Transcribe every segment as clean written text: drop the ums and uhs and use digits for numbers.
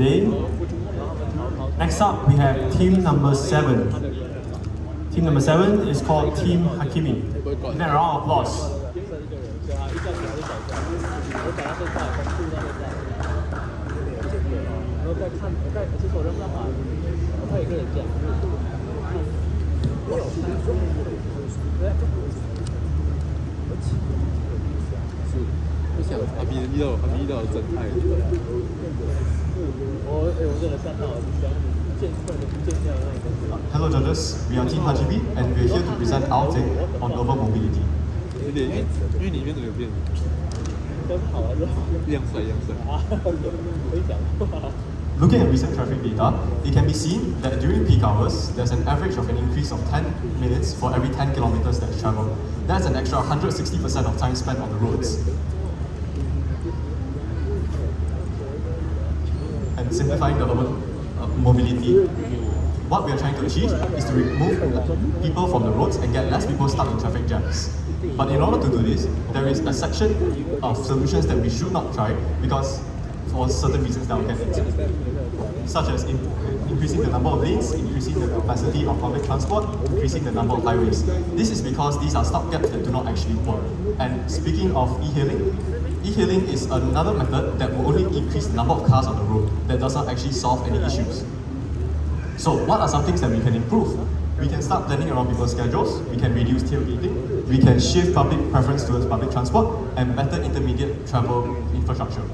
today. Next up, we have team number 7. Team number 7 is called Team Hachimi. Give them a round of applause. Hello judges, we are Team Hachimi and we are here to present our take on urban mobility. Looking at recent traffic data, it can be seen that during peak hours, there's an average of an increase of 10 minutes for every 10 kilometers that's traveled. That's an extra 160% of time spent on the roads. And simplifying the urban mobility, what we are trying to achieve is to remove people from the roads and get less people stuck in traffic jams. But in order to do this, there is a section of solutions that we should not try because for certain reasons that I'll get into, such as increasing the number of lanes, increasing the capacity of public transport, increasing the number of highways. This is because these are stopgaps that do not actually work. And speaking of e-hailing is another method that will only increase the number of cars on the road that does not actually solve any issues. So what are some things that we can improve? We can start planning around people's schedules, we can reduce tailgating, we can shift public preference towards public transport, and better intermediate travel infrastructure.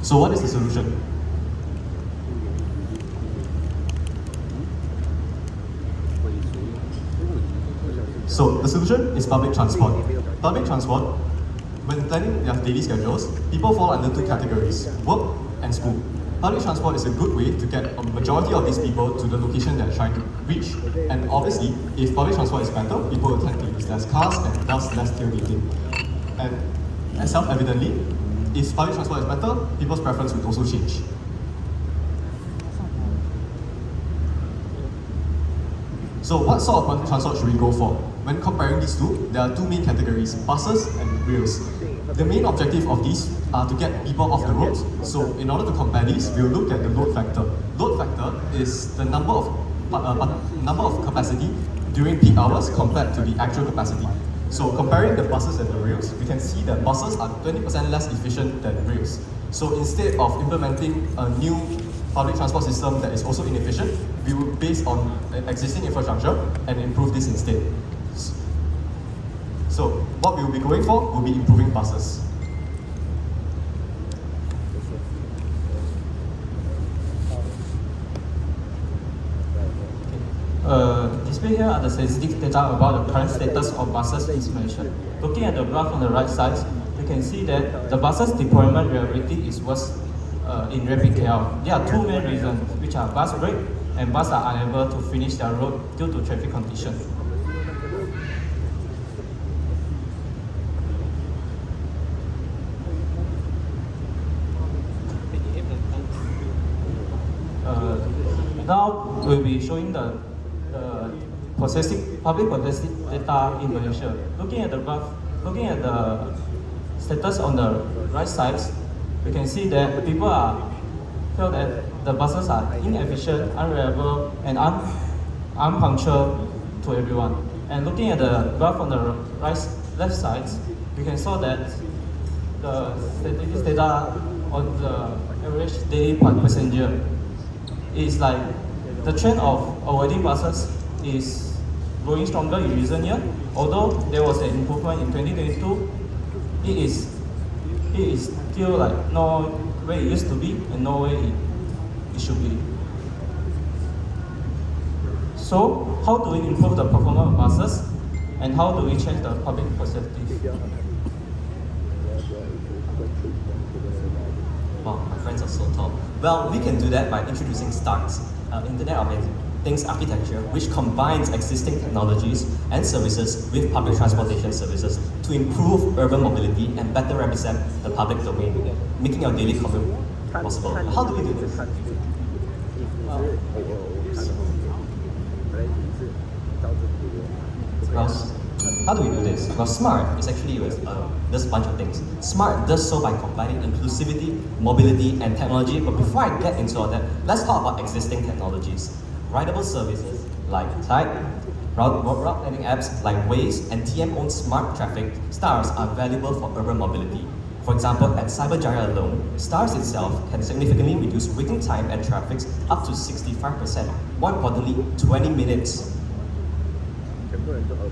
So what is the solution? So the solution is public transport. Public transport, when planning their daily schedules, people fall under 2 categories, work and school. Public transport is a good way to get a majority of these people to the location they're trying to reach. And obviously, if public transport is better, people will tend to use less cars and thus less tailgating. And self-evidently, if public transport is better, people's preference would also change. So what sort of public transport should we go for? When comparing these two, there are 2 main categories, buses and rails. The main objective of these are to get people off the roads. So in order to compare these, we'll look at the load factor. Load factor is the number of capacity during peak hours compared to the actual capacity. So comparing the buses and the rails, we can see that buses are 20% less efficient than rails. So instead of implementing a new public transport system that is also inefficient, we will base on existing infrastructure and improve this instead. So what we will be going for will be improving buses. Displayed here are the statistics data about the current status of buses installation. Looking at the graph on the right side, you can see that the buses deployment reliability is worse in rapid KL. There are 2 main reasons, which are bus break and buses are unable to finish their road due to traffic conditions. Now we'll be showing the public processing data in Malaysia. Looking at the graph, looking at the status on the right side, we can see that people feel that the buses are inefficient, unreliable, and unpunctual to everyone. And looking at the graph on the left side, we can saw that the statistics data on the average daily passenger is like the trend of avoiding buses is growing stronger in recent years. Although there was an improvement in 2022, it is still like no where it used to be and no way it should be. So how do we improve the performance of buses and how do we change the public perspective? Wow, my friends are so tall. Well, we can do that by introducing START, Internet of Things architecture, which commines existing technologies and services with public transportation services to improve urban mobility and better represent the public domain, making our daily commute possible. How do we do this? Well, How do we do this? Well, SMART is actually this bunch of things. SMART does so by combining inclusivity, mobility, and technology. But before I get into all that, let's talk about existing technologies. Rideable services like Tide, route planning apps like Waze, and TM-owned smart traffic stars are valuable for urban mobility. For example, at Cyberjaya alone, stars itself can significantly reduce waiting time and traffic up to 65%. More importantly, 20 minutes.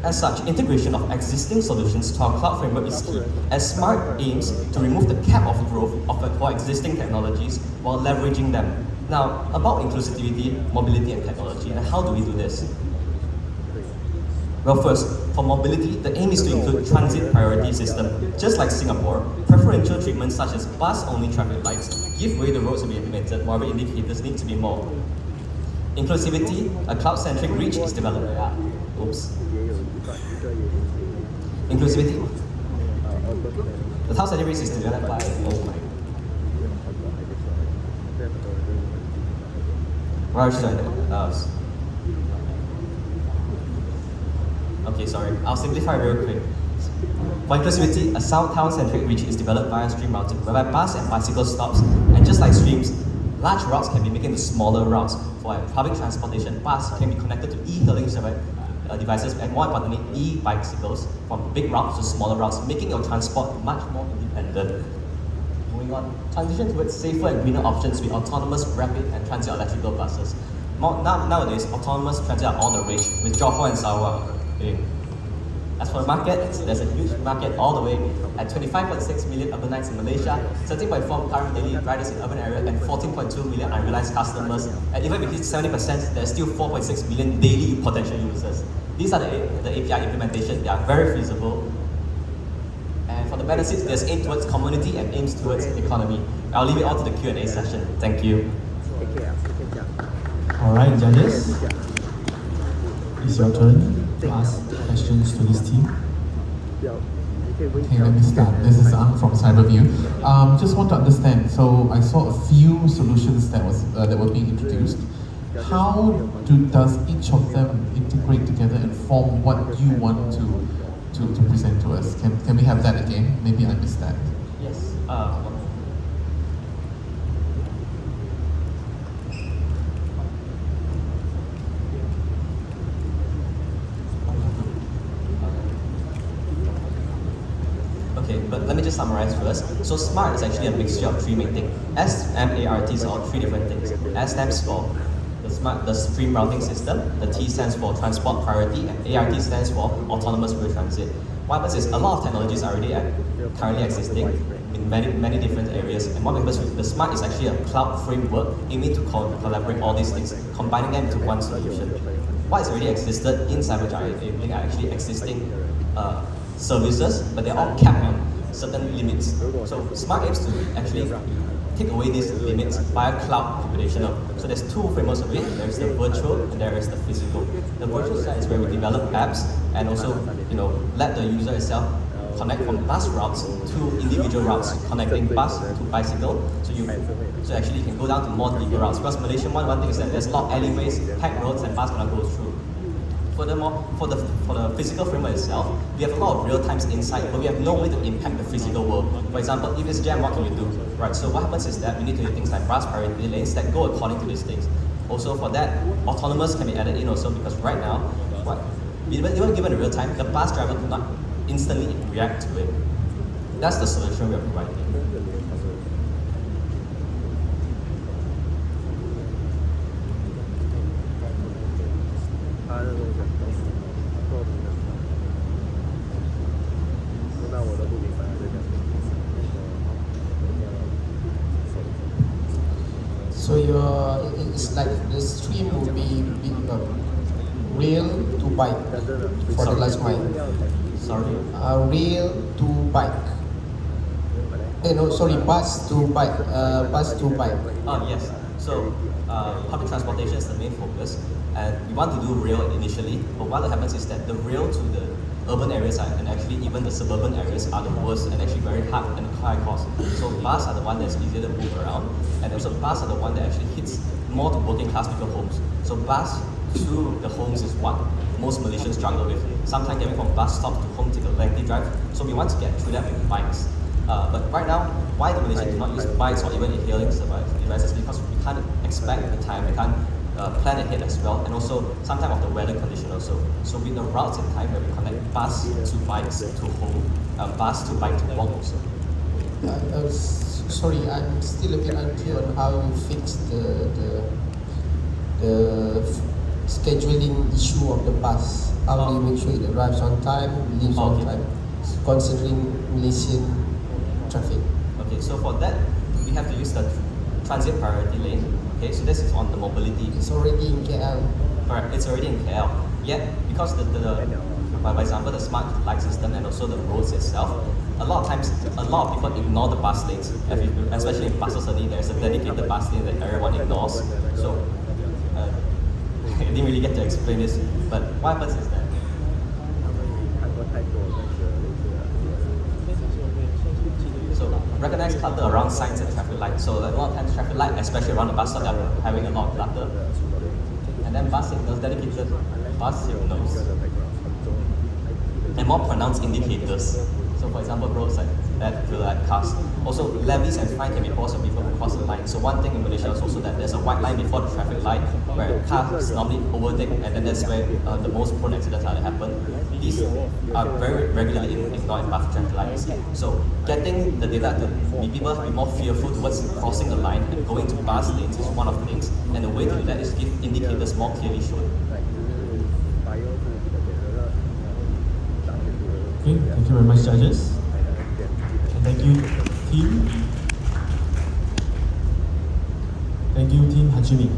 As such, integration of existing solutions to our cloud framework is key, as SMART aims to remove the cap of growth for existing technologies while leveraging them. Now, about inclusivity, mobility, and technology, and how do we do this? Well, first, for mobility, the aim is to include transit priority system. Just like Singapore, preferential treatments such as bus-only traffic lights give way the roads to be implemented, while indicators need to be more. Inclusivity, a cloud-centric reach is developed. Oops. Inclusivity, the cloud-centric reach is developed by. Oh my. Where should I do? Okay, sorry. I'll simplify real quick. For inclusivity, a sound town-centric reach is developed via stream routing, whereby bus and bicycle stops, and just like streams, large routes can be made into smaller routes. For public transportation, bus can be connected to e-hailing devices, and more importantly, e-bicycles from big routes to smaller routes, making your transport much more independent. Moving on, transition towards safer and greener options with autonomous, rapid, and transit electrical buses. Nowadays, autonomous transit are on the rage with Johor and Sarawak. As for the market, there's a huge market all the way at 25.6 million urbanites in Malaysia, 13.4 current daily riders in urban area, and 14.2 million unrealized customers. And even if it's 70%, there's still 4.6 million daily potential users. These are the API implementation. They are very feasible. And for the benefits, there's aim towards community and aims towards economy. I'll leave it all to the Q&A session. Thank you. All right, judges, it's your turn to ask questions to this team. Okay, let me start. This is Ang from Cyberview. Just want to understand. So I saw a few solutions that were being introduced. How does each of them integrate together and form what you want to present to us? Can we have that again? Maybe I missed that. Yes. Okay, but let me just summarize first. So SMART is actually a mixture of three main things. S, M, A, R, T are all three different things. S stands for the stream routing system, the T stands for transport priority, and ART stands for autonomous rail transit. What happens is a lot of technologies are already currently existing in many different areas, and what happens with the SMART is actually a cloud framework aiming to collaborate all these things, combining them into one solution. What is already existed in Cyberjaya are actually existing services, but they're all capped on certain limits. So SMART aims to actually take away these limits via cloud computation. So there's two frameworks of it. There's the virtual and there is the physical. The virtual side is where we develop apps and also let the user itself connect from bus routes to individual routes, connecting bus to bicycle. So actually you can go down to more deeper routes. Because Malaysia one thing is that there's a lot of alleyways, packed roads, and bus cannot go through. Furthermore, for the physical framework itself, we have a lot of real-time insight, but we have no way to impact the physical world. For example, if it's jam, what can you do? Right. So what happens is that we need to do things like bus priority lanes that go according to these things. Also, for that, autonomous can be added in also because right now, even given the real time, the bus driver cannot instantly react to it. That's the solution we are providing. So it's like the stream will be rail to bike for the last mile. Sorry? Rail to bike. Bus to bike. Bus to bike. Oh yes. So public transportation is the main focus, and we want to do rail initially. But what happens is that the rail to the urban areas and actually even the suburban areas are the worst and actually very hard and high cost. So bus are the one that's easier to move around, and also bus are the one that actually hits more to working class people homes. So bus to the homes is what most Malaysians struggle with. Sometimes getting from bus stop to home take a lengthy drive, so we want to get through that with bikes. But right now, why the Malaysians do not use bikes or even e-hailing devices is because we can't expect the time, we can't plan ahead as well, and also sometimes of the weather condition also. So with the routes in time where we connect bus to bikes to home, bus to bike to walk also. Sorry, I'm still a bit unclear on how you fix the scheduling issue of the bus. How do you make sure it arrives on time, leaves on time, considering Malaysian traffic? Okay, so for that, we have to use the transit priority lane. Okay, so this is on the mobility. It's already in KL. Correct, it's already in KL. Yet, because by example, the smart light system and also the roads itself, a lot of times, a lot of people ignore the bus lanes, especially in buses. There's a dedicated bus lane that everyone ignores. So, I didn't really get to explain this, but what happens is that recognize clutter around signs and traffic lights. So a lot of times traffic light, especially around the bus stop, they're having a lot of clutter. And then bus signals, dedicated bus signals, and more pronounced indicators. So for example, roadside that to like cars. Also levies and fines can be imposed on people who cross the line. So one thing in Malaysia is also that there's a white line before the traffic light where cars normally overtake, and then that's where the most prone accidents are to happen. These are very regularly ignored in traffic lights. So getting the data to people be more fearful towards crossing the line and going to bus lanes is one of the things. And the way to do that is give indicators more clearly shown. Okay, thank you very much, judges. And thank you, team. Thank you, team Hachimi.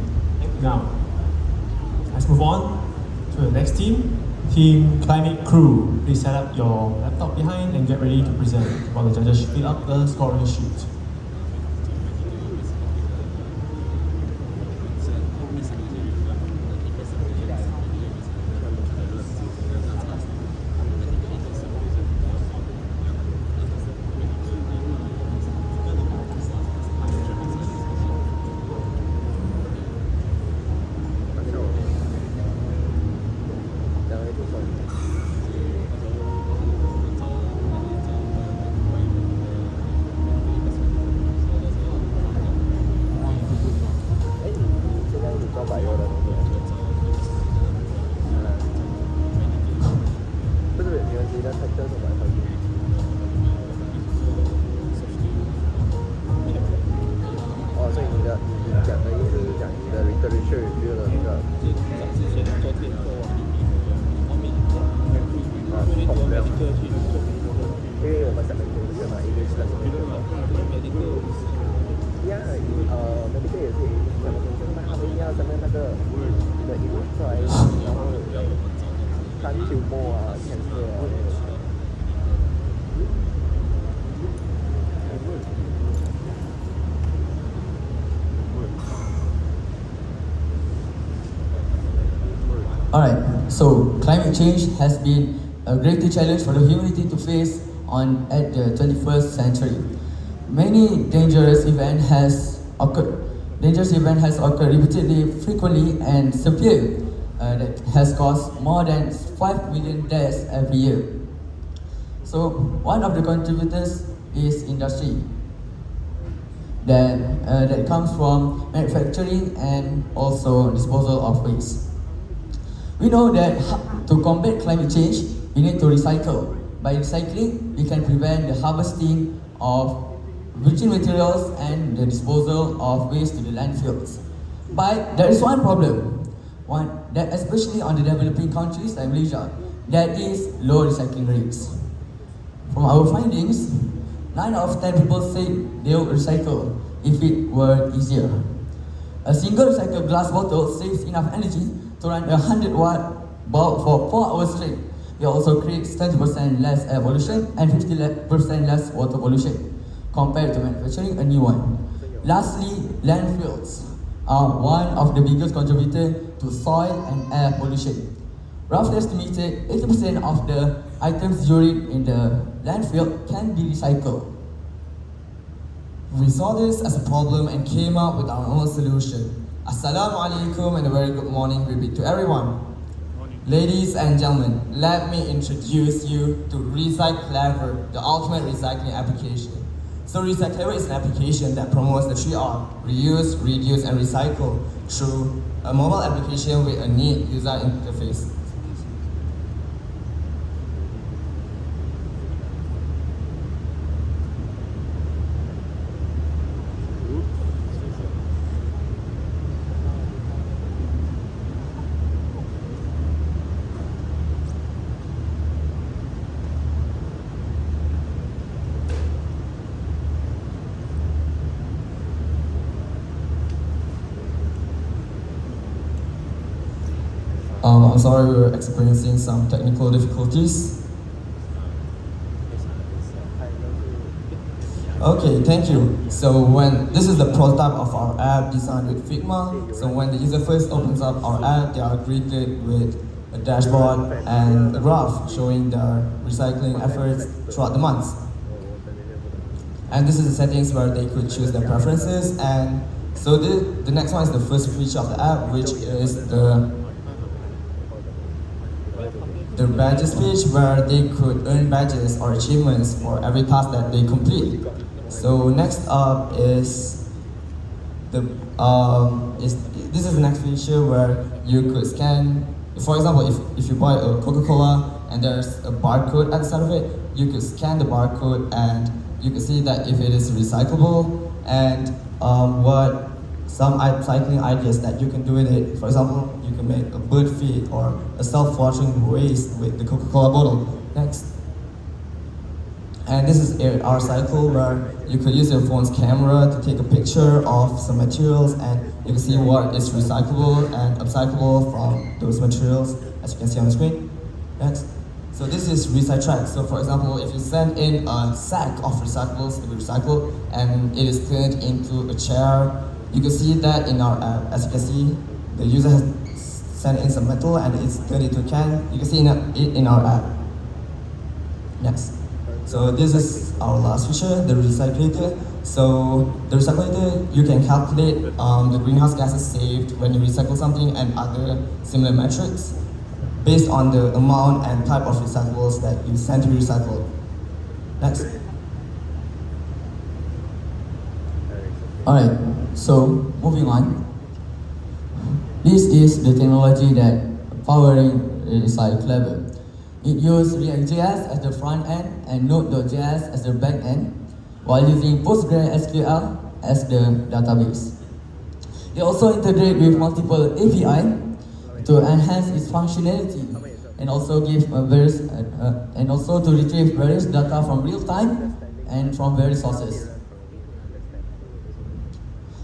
Now, let's move on to the next team. Team Climate Crew. Please set up your laptop behind and get ready to present while the judges fill up the scoring sheet. Alright, so climate change has been a greater challenge for the humanity to face at the 21st century. Many dangerous events has occurred repeatedly, frequently, and severe that has caused more than 5 million deaths every year. So one of the contributors is industry that comes from manufacturing and also disposal of waste. We know that to combat climate change, we need to recycle. By recycling, we can prevent the harvesting of virgin materials and the disposal of waste to the landfills. But there is one problem, that especially on the developing countries like Malaysia, that is low recycling rates. From our findings, 9 out of 10 people say they will recycle if it were easier. A single recycled glass bottle saves enough energy to run a 100-watt bulb for 4 hours straight. It also creates 20% less air pollution and 50% less water pollution compared to manufacturing a new one. Lastly, landfills are one of the biggest contributors to soil and air pollution. Roughly estimated, 80% of the items during in the landfill can be recycled. We saw this as a problem and came up with our own solution. Assalamu alaikum and a very good morning repeat to everyone. Ladies and gentlemen, let me introduce you to RecyClever, the ultimate recycling application. So RecyClever is an application that promotes the 3R, reuse, reduce and recycle through a mobile application with a neat user interface. I'm sorry, we're experiencing some technical difficulties. Okay, thank you. So this is the prototype of our app designed with Figma. So when the user first opens up our app, they are greeted with a dashboard and a graph showing their recycling efforts throughout the months. And this is the settings where they could choose their preferences. And so the next one is the first feature of the app, which is the badges page, where they could earn badges or achievements for every task that they complete. So next up is this is the next feature where you could scan. For example, if you buy a Coca-Cola and there's a barcode at the side of it, you could scan the barcode and you can see that if it is recyclable and what some cycling ideas that you can do with it. For example, you can make a bird feed or a self-washing waste with the Coca-Cola bottle. Next. And this is our cycle where you could use your phone's camera to take a picture of some materials and you can see what is recyclable and upcyclable from those materials, as you can see on the screen. Next. So this is RecyTrack. So for example, if you send in a sack of recyclables to be recycled and it is turned into a chair, you can see that in our app. As you can see, the user has sent in some metal and it's turned into a can. You can see it in our app. Next. So this is our last feature, the recyclator. So the recyclator, you can calculate the greenhouse gases saved when you recycle something and other similar metrics based on the amount and type of recyclables that you send to be recycled. Next. Alright, so moving on. This is the technology that powering RecyClever. It uses React.js as the front end and Node.js as the back end, while using PostgreSQL as the database. It also integrates with multiple API to enhance its functionality and also give and also to retrieve various data from real time and from various sources.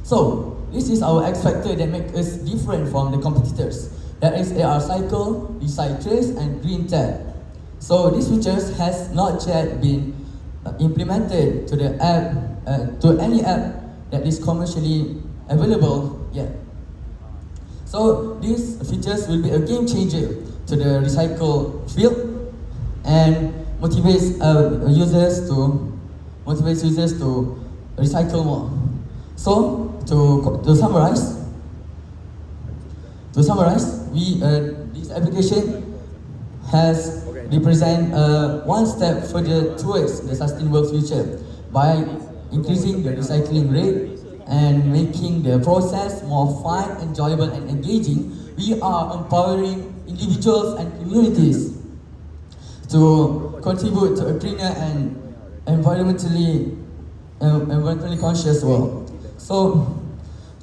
So this is our X factor that makes us different from the competitors. That is AR Cycle, RecyTrace, and Green Tab. So these features has not yet been implemented to the app, to any app that is commercially available yet. So these features will be a game changer to the recycle field and motivates users to recycle more. So to summarize, this application has represent one step further towards the sustainable future by increasing the recycling rate and making the process more fun, enjoyable, and engaging. We are empowering individuals and communities to contribute to a cleaner and environmentally conscious world. So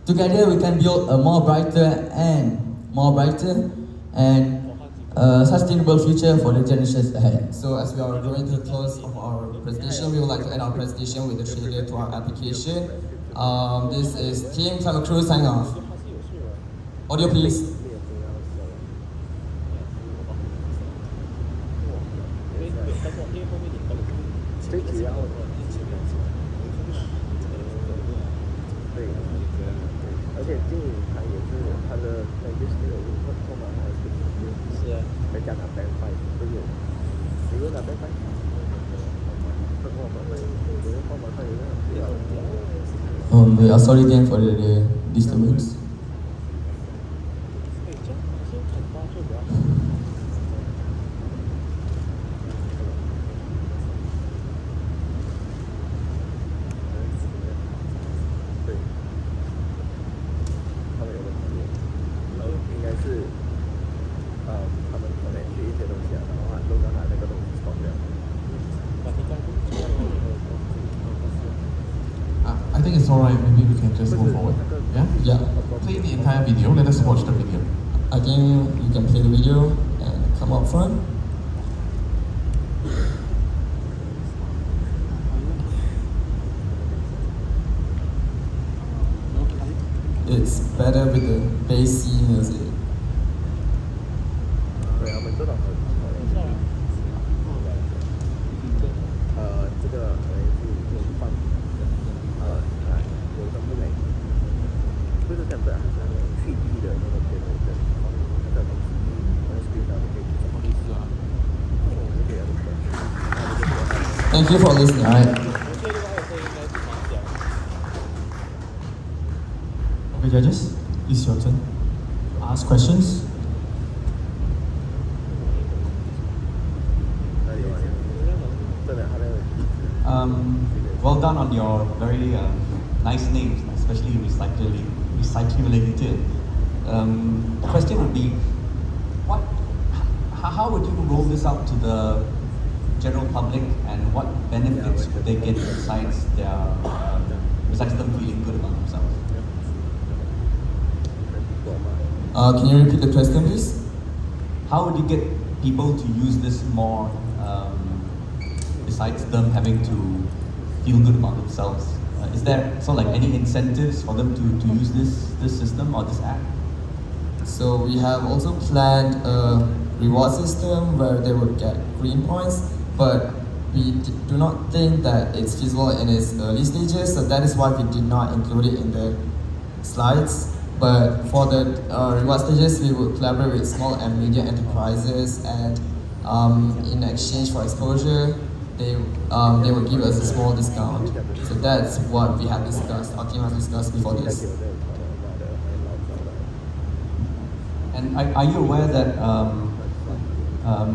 together we can build a more brighter and sustainable future for the generations ahead. So as we are going to the close of our presentation, we would like to end our presentation with a trailer to our application. This is Team Climate Crew signing off. Audio please. We are sorry again for the disturbance. I think it's alright, maybe we can just move forward. Yeah? Yeah, Play the entire video, let us watch the video. I think you can play the video and come up front. It's better with the bassy music. Thank you for listening. Alright. Okay, judges, it's your turn. Ask questions. Well done on your very nice names, especially recyclability. The question would be, how would you roll this out to the general public, and what benefits would they get besides them feeling good about themselves? Can you repeat the question, please? How would you get people to use this more, besides them having to feel good about themselves? Is there any incentives for them to use this system or this app? So we have also planned a reward system where they would get green points, but we do not think that it's feasible in its early stages, so that is why we did not include it in the slides. But for the reward stages, we would collaborate with small and medium enterprises, and in exchange for exposure, they would give us a small discount. So that's what we have discussed, our team has discussed before this. And are you aware that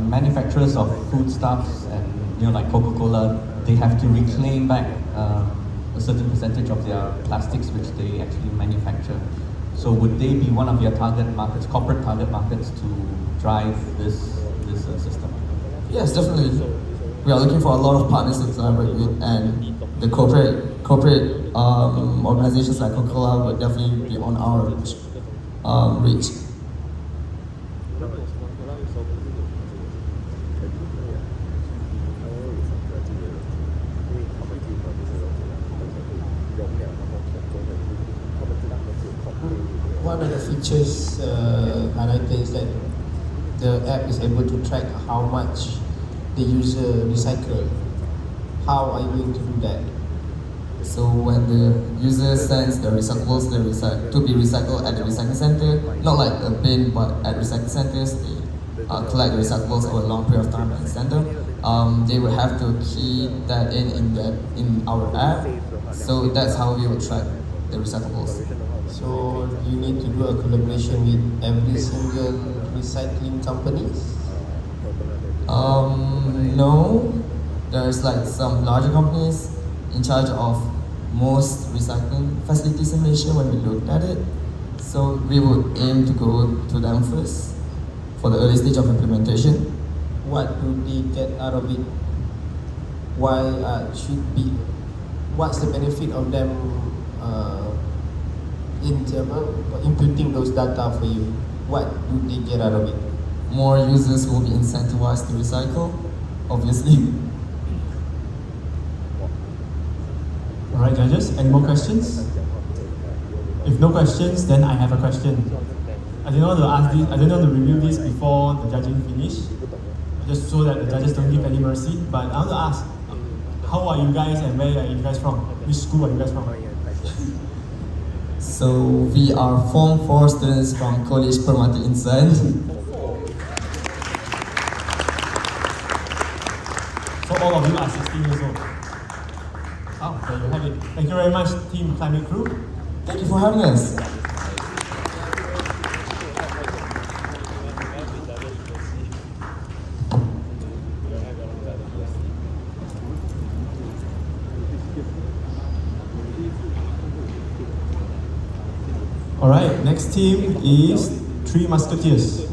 manufacturers of foodstuffs and like Coca-Cola, they have to reclaim back a certain percentage of their plastics which they actually manufacture? So would they be one of your target markets, corporate target markets, to drive this system? Yes, definitely. We are looking for a lot of partners to collaborate with, and the corporate organizations like Coca-Cola would definitely be on our reach. One of the features highlighted is that the app is able to track how much the user recycle. How are you going to do that? So when the user sends the recyclables to be recycled at the recycling center, not like a bin, but at recycling centers, they collect the recyclables over a long period of time at the center. They will have to key that in our app. So that's how we will track the recyclables. So you need to do a collaboration with every single recycling companies? No, there's like some larger companies in charge of most recycling facilities in Malaysia when we looked at it. So we would aim to go to them first for the early stage of implementation. What do they get out of it? What's the benefit of them inputting those data for you? What do they get out of it? More users will be incentivized to recycle, obviously. Alright, judges, any more questions? If no questions, then I have a question. I didn't want to ask this, I didn't want to review this before the judging finish, just so that the judges don't give any mercy. But I want to ask, how are you guys and where are you guys from? Which school are you guys from? So we are Form 4 students from Kolej Permata Insan. So all of you are 16 years old. Thank you very much, Team Climate Crew. Thank you for having us. Alright, next team is Three Musketeers.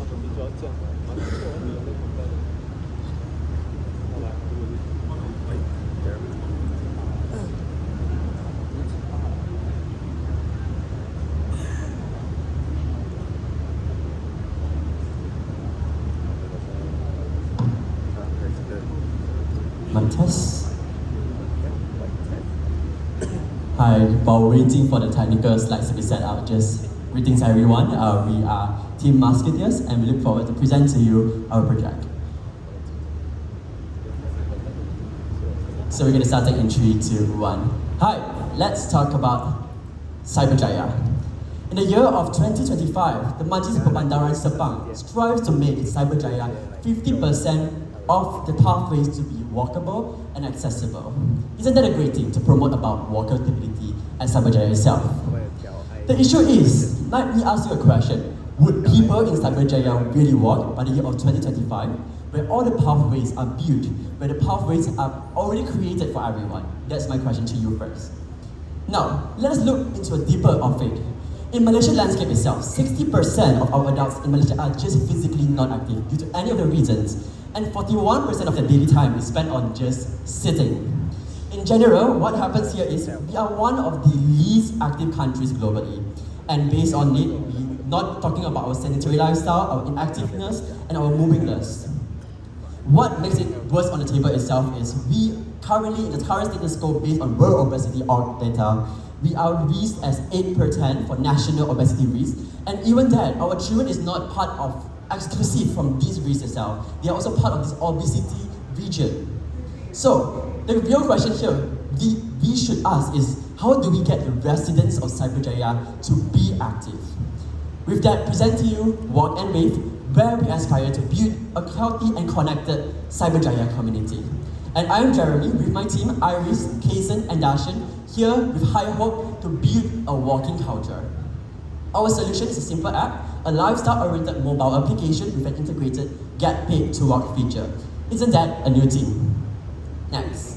My test. Hi, while waiting for the technical slides to be set up, just greetings everyone. We are Team Musketeers and we look forward to present to you our project. So we're going to start in 3, 2, 1. Hi, let's talk about Cyberjaya. In the year of 2025, the Majlis Perbandaran Sepang strives to make Cyberjaya 50% of the pathways to be walkable and accessible. Isn't that a great thing to promote about walkability at Cyberjaya itself? The issue is, let me ask you a question. Would people in Cyberjaya really walk by the year of 2025, where all the pathways are built, where the pathways are already created for everyone? That's my question to you first. Now, let us look into a deeper of it. In Malaysian landscape itself, 60% of our adults in Malaysia are just physically not active due to any of the reasons, and 41% of their daily time is spent on just sitting. In general, what happens here is we are one of the least active countries globally, and based on it, we're not talking about our sedentary lifestyle, our inactiveness, and our movingness. What makes it worse on the table itself is we currently, in the current status quo based on World Obesity Org data, we are risked as 8 per 10 for national obesity risk, and even that, our children is not part of exclusive from these risks itself. They are also part of this obesity region. So, the real question here we should ask is, how do we get the residents of Cyberjaya to be active? With that, present to you Walk and Wave, where we aspire to build a healthy and connected Cyberjaya community. And I'm Jeremy with my team, Iris, Kaysen, and Darshan, here with high hope to build a walking culture. Our solution is a simple app, a lifestyle-oriented mobile application with an integrated Get Paid to Walk feature. Isn't that a new thing? Next.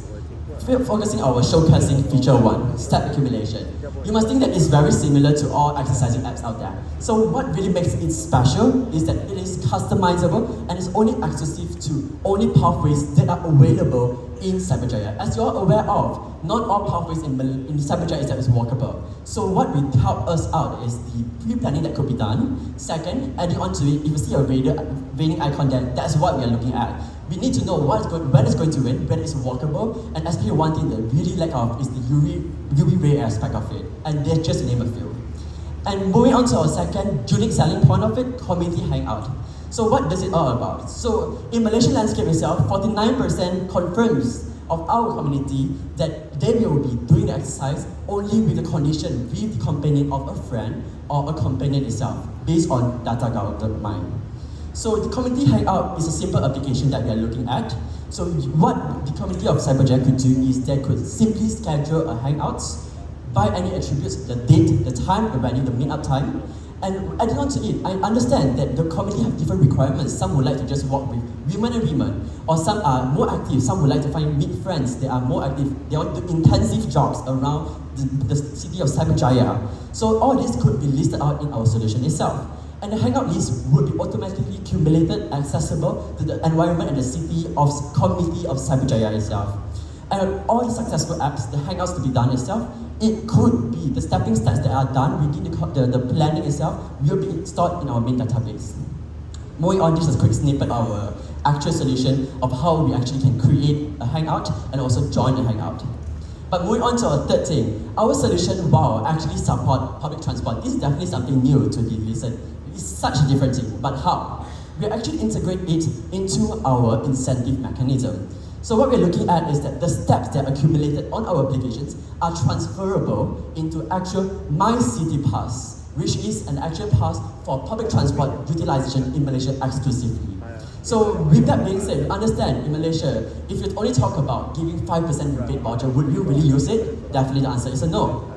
Focusing our showcasing feature 1, step accumulation. You must think that it's very similar to all exercising apps out there. So what really makes it special is that it is customizable and is only exclusive to only pathways that are available in Cyberjaya. As you're aware of, not all pathways in Cyberjaya is walkable. So what will help us out is the pre-planning that could be done. Second, adding on to it, if you see a raining icon there, that's what we are looking at. We need to know when it's going to rain, when it's walkable, and especially one thing that we really lack of is the UV ray aspect of it. And that's just to name a few. And moving on to our second unique selling point of it, community hangout. So what does it all about? So in Malaysian landscape itself, 49% confirms of our community that they will be doing the exercise only with the condition, with the companion of a friend or a companion itself, based on data gathered mine. So the community hangout is a simple application that we are looking at. So what the community of Cyberjaya could do is they could simply schedule a hangouts by any attributes, the date, the time, the venue, the meetup time. And adding on to it, I understand that the community have different requirements. Some would like to just walk with women and women, or some are more active, some would like to meet friends, they are more active, they want to do intensive jogs around the city of Cyberjaya. So all this could be listed out in our solution itself. And the hangout list would be automatically accumulated, accessible to the environment and the city of community of Cyberjaya itself. And all the successful apps, the hangouts to be done itself, it could be the stepping steps that are done within the planning itself will be stored in our main database. Moving on, just a quick snippet of our actual solution of how we actually can create a hangout and also join a hangout. But moving on to our third thing, our solution will actually support public transport. This is definitely something new to be listened. It's such a different thing, but how? We actually integrate it into our incentive mechanism. So what we're looking at is that the steps that are accumulated on our applications are transferable into actual My City Pass, which is an actual pass for public transport utilization in Malaysia exclusively. So with that being said, we understand in Malaysia, if you only talk about giving 5% rebate voucher, would you really use it? definitely the answer is a no.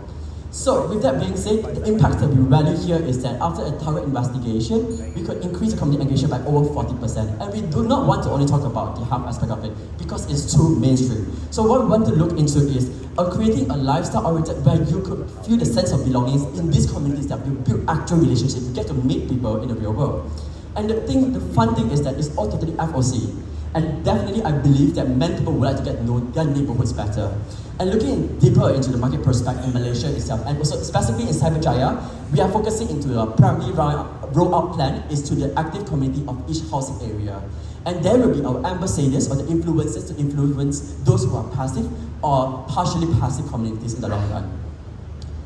So with that being said, the impact that we value here is that after a thorough investigation, we could increase the community engagement by over 40%. And we do not want to only talk about the health aspect of it because it's too mainstream. So what we want to look into is creating a lifestyle oriented where you could feel the sense of belonging in these communities, that you build actual relationships, you get to meet people in the real world. And the fun thing is that it's all totally FOC. And definitely I believe that many people would like to get to know their neighborhoods better. And looking deeper into the market prospect in Malaysia itself, and also specifically in Cyberjaya, we are focusing into a primary rollout plan is to the active community of each housing area. And there will be our ambassadors or the influencers to influence those who are passive or partially passive communities in the long run.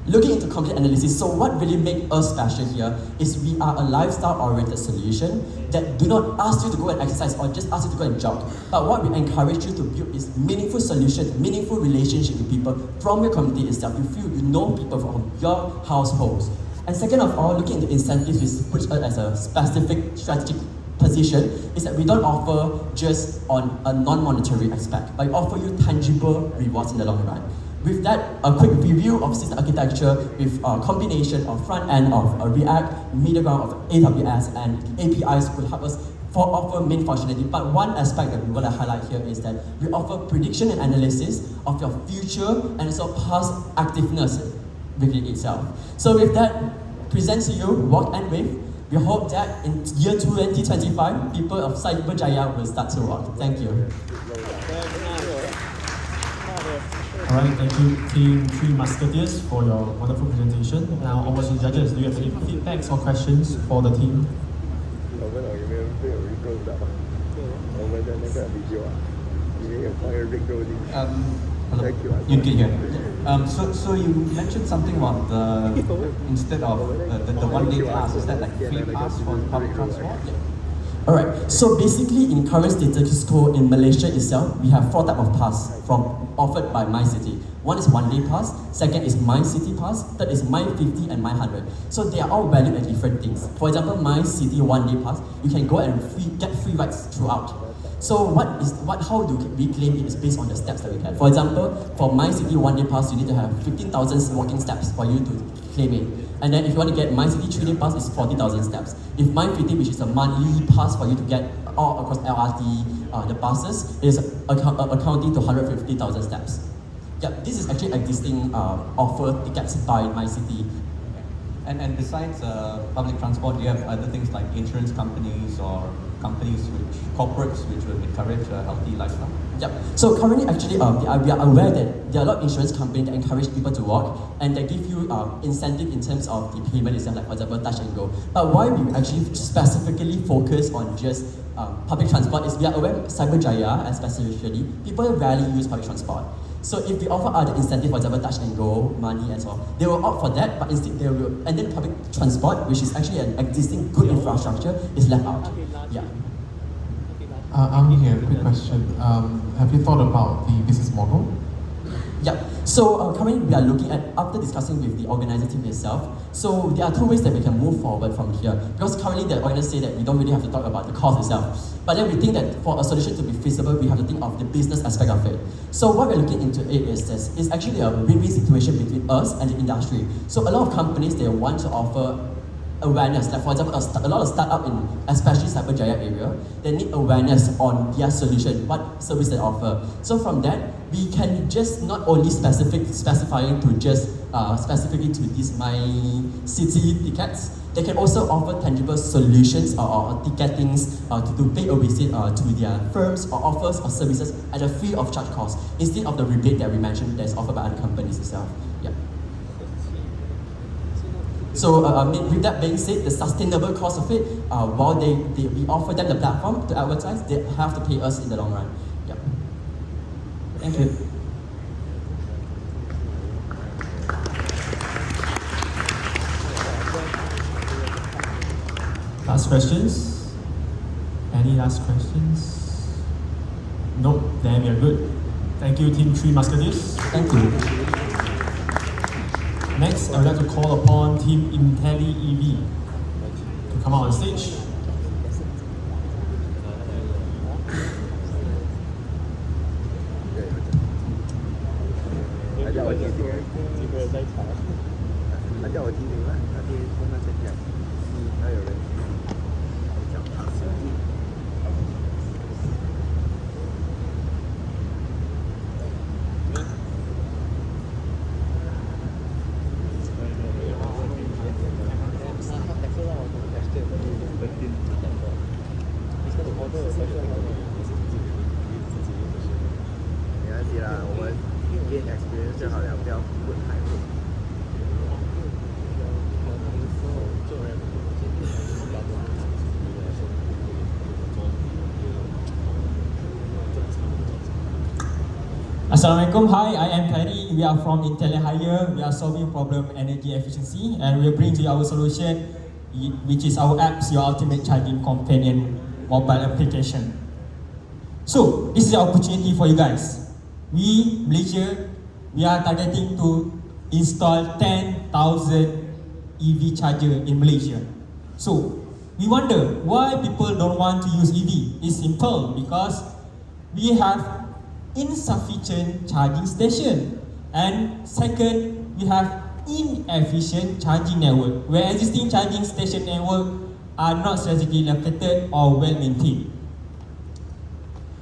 Looking into complete analysis, so what really makes us special here is we are a lifestyle-oriented solution that do not ask you to go and exercise or just ask you to go and jog. But what we encourage you to build is meaningful solutions, meaningful relationship with people from your community itself. You feel you know people from your households. And second of all, looking into incentives, which puts us as a specific strategic position, is that we don't offer just on a non-monetary aspect, but we offer you tangible rewards in the long run. With that, a quick review of system architecture with a combination of front end of React, middle ground of AWS, and APIs will help us offer main functionality. But one aspect that we want to highlight here is that we offer prediction and analysis of your future and also past activeness within itself. So with that, present to you Walk and Wave. We hope that in year 2025, people of Cyberjaya will start to walk. Thank you. Alright, thank you Team 3 Musketeers for your wonderful presentation. Now over to the judges. Do you have any feedbacks or questions for the team? Hello, you can hear. So you mentioned something about the instead of the one-day pass, is that like free pass for public transport? Alright, so basically in current ZDX Corps in Malaysia itself, we have 4 types of pass offered by MyCity. One is one day pass, second is My City Pass, third is My 50 and My 100. So they are all valued at different things. For example, My City one day pass, you can go and get free rides throughout. So how do we claim it is based on the steps that we get. For example, for My City one day pass, you need to have 15,000 walking steps for you to claim it. And then if you want to get My City 3 day pass, it's 40,000 steps. If My 50, which is a monthly pass for you to get all across LRT, the buses, is accounting to 150,000 steps. Yep, this is actually existing offer tickets by My City. And besides public transport, do you have other things like insurance companies or corporates which will encourage a healthy lifestyle? Yep. So currently, actually, we are aware that there are a lot of insurance companies that encourage people to walk, and they give you incentive in terms of the payment itself, like for example, touch and go. But why we actually specifically focus on just public transport is we are aware Cyberjaya, especially, people rarely use public transport. So if we offer other incentive, for example, touch and go, money and so on, they will opt for that, but instead they will, and then public transport, which is actually an existing good infrastructure, is left out. Yeah. I'm here, quick question. Have you thought about the business model? Yeah, so currently we are looking at, after discussing with the organizer team itself, so there are 2 ways that we can move forward from here. Because currently the organizers say that we don't really have to talk about the cost itself. But then we think that for a solution to be feasible, we have to think of the business aspect of it. So what we're looking into it is this, it's actually a win-win situation between us and the industry. So a lot of companies, they want to offer awareness, like for example, a lot of startup in especially Cyberjaya area, they need awareness on their solution, what service they offer. So from that, we can just not only specifying to just specifically to these My City tickets, they can also offer tangible solutions or ticketings to pay a visit to their firms or offers or services at a free of charge cost instead of the rebate that we mentioned that's offered by other companies itself. Yeah. So with that being said, the sustainable cost of it, while we offer them the platform to advertise, they have to pay us in the long run. Yeah. Thank you. Last questions? Any last questions? Nope, then we are good. Thank you, Team 3 Musketeers. Thank you. Next, I would like to call upon Team IntelliEV to come out on stage. Assalamualaikum. Hi, I am Khairi. We are from IntelliEV. We are solving problem energy efficiency, and we bring to you our solution, which is our apps, your ultimate charging companion mobile application. So this is an opportunity for you guys. We, Malaysia, we are targeting to install 10,000 EV charger in Malaysia. So we wonder why people don't want to use EV. It's simple, because we have insufficient charging station, and second, we have inefficient charging network, where existing charging station network are not strategically located or well maintained.